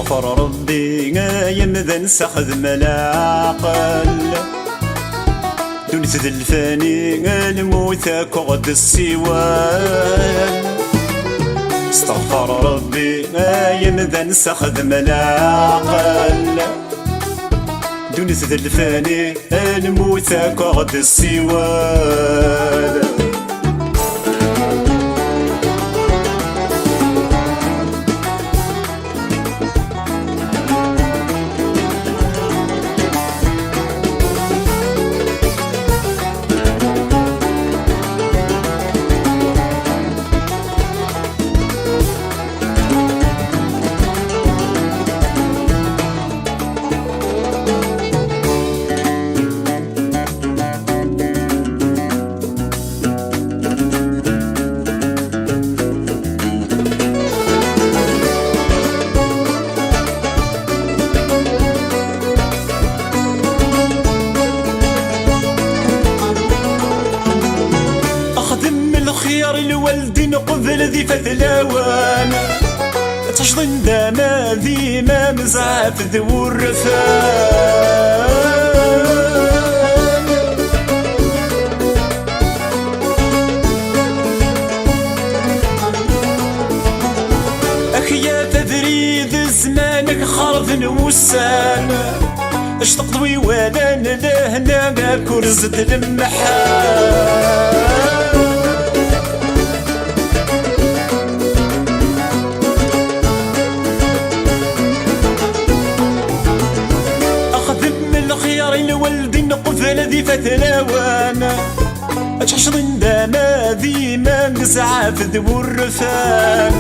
استغفر ربي يمذا نسخذ ملاقل دون ذي الفاني الموت قعد السوال. استغفر ربي يمذا نسخذ ملاقل دون ذي الفاني الموت قعد السوال. خيار الوالدين قبل ذي فثلاوان تشضن داما ذي ما مزعف ذو الرفان. أخيا تدريد زمانك خرض نوسان اش تقضوي ولا لهنا كرزة المحال. خيار الوالدين قفل ذي فتلاوان تشضن داما ذي ما مزعف ذو الرفان.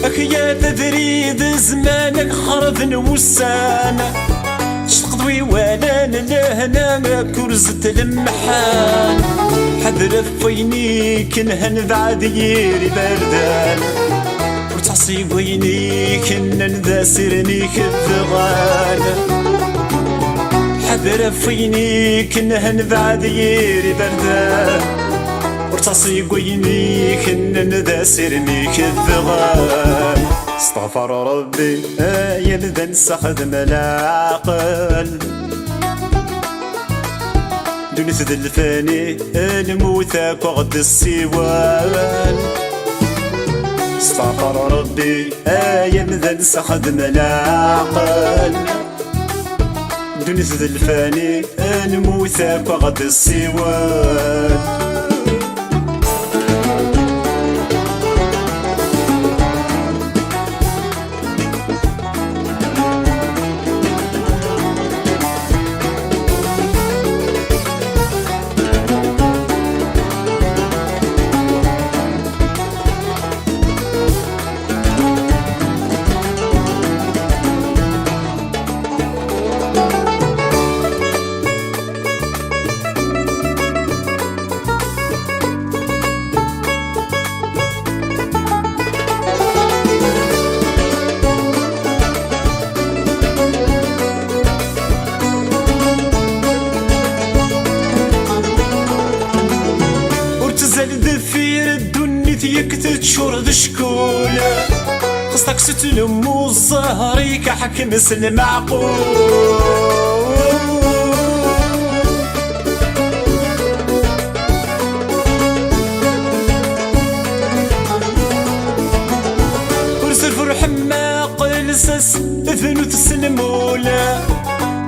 أخيا تدريد زمانك خرض نوسان تقضوي ولا لهنا كرزة المحال. حذر فيني كنهن بعد يري بردان وتعصي ويني كنن ذا سرني كالثغال. حذر فيني كنهن بعد يري بردان ورتصي قويني كنن ذا سرني كالثغال. استغفر ربي يمذا نسخذ ملاقل دون ذي الفاني الموت قعد السوال. استغفر ربي يمذا نسخذ ملاقل دون ذي الفاني الموت قعد السوال. ذفير الدنيا يكتت شرد شكولة قصتك ستلم والظهري كحكم سن معقول. ورس الفرح ما قلسس ثنوت السنمولة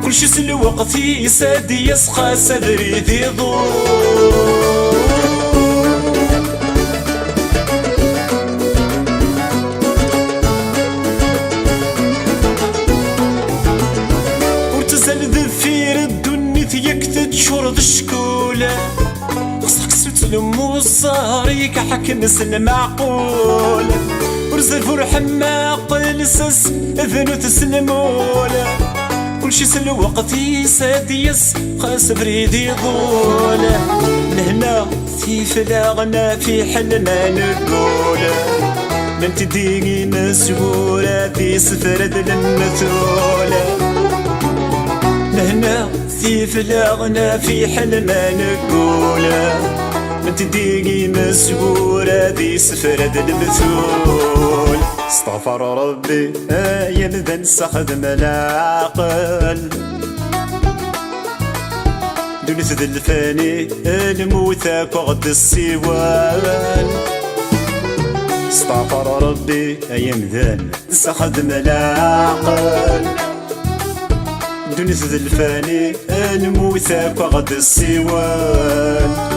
كل شي سلوقت يسادي يسقى صدري ذي ضول. ذفير الدنيا يكتت شرد شكولة خصك ستلم والصهري كحكم سن معقول. ورز الفرح ما قلسس ذنوت السنمولة كل شي سلوقت يسادي يسقى صبري ذي ضولة. لهنا في فلاغنا في حلنا نقولة من تديني مسؤولة في سفرد المثولة. لهنا في فلاغنا في حلنا نقولة من تديني مسؤولة في سفرد المثول. استغفر ربي يبدا نستخدم العقل دنيت ذي الفاني الموتى وغد السوال استغفر ربي يبدا نستخدم العقل دنيت ذي الفاني الموتى وغد السوال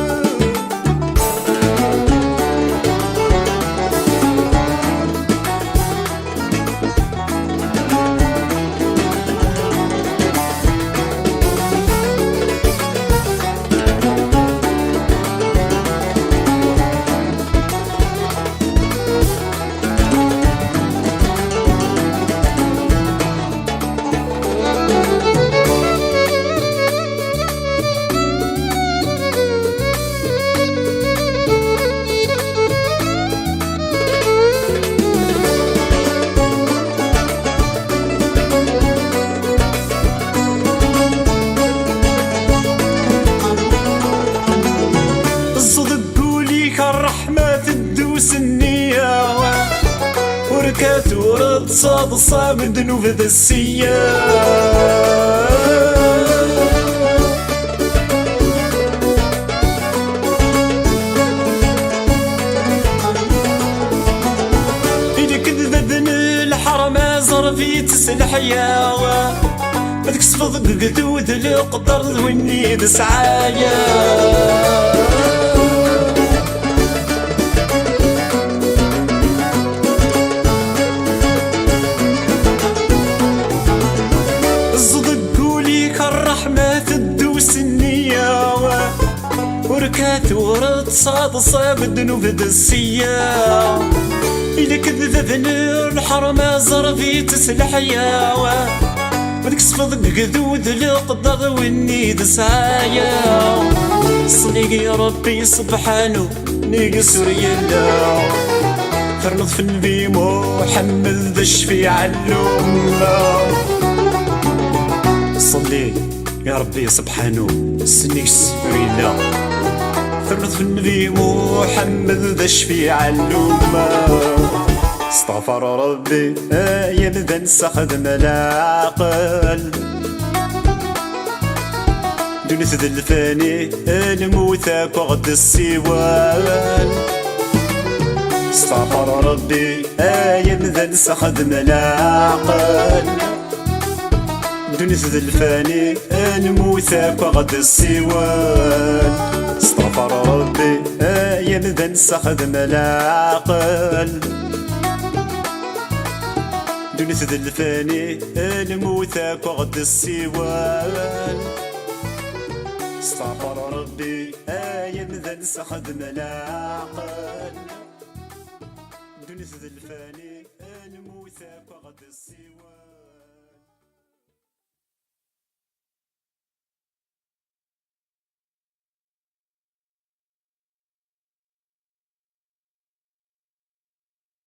الرحمة تدوس النية وركات ورد صاد صاب ذنوب ذا السيا إلي كذبن الحرم زرفي تسلحيا بدك صفض قدود القدر واني دسعايا الرحمة تدوس النية وركات ورد صاد صاب الذنوب ذا السيا إلا كذبن الحرم زرفي تسلحيا بدك صفض قدود القدر واني دسعايا صلي يا ربي سبحانه نيقص ريالا فرنض في النبي محمد ذا الشفيع الأمة صلي يا ربي سبحانه سنيس رينا فرنض في النبي محمد ذا الشفيع الأمة استغفر ربي يبدا نستخدم العقل دنيت ذا الفاني الموتى وغد السوال استغفر ربي يبدا نستخدم العقل دنيت ذا الفاني الموتى وغد السوال استغفر ربي يبدا نستخدم العقل دنيت ذا الفاني الموتى وغد السوال استغفر ربي يبدا نستخدم العقل دنيت ذا الفاني الموتى وغد السوال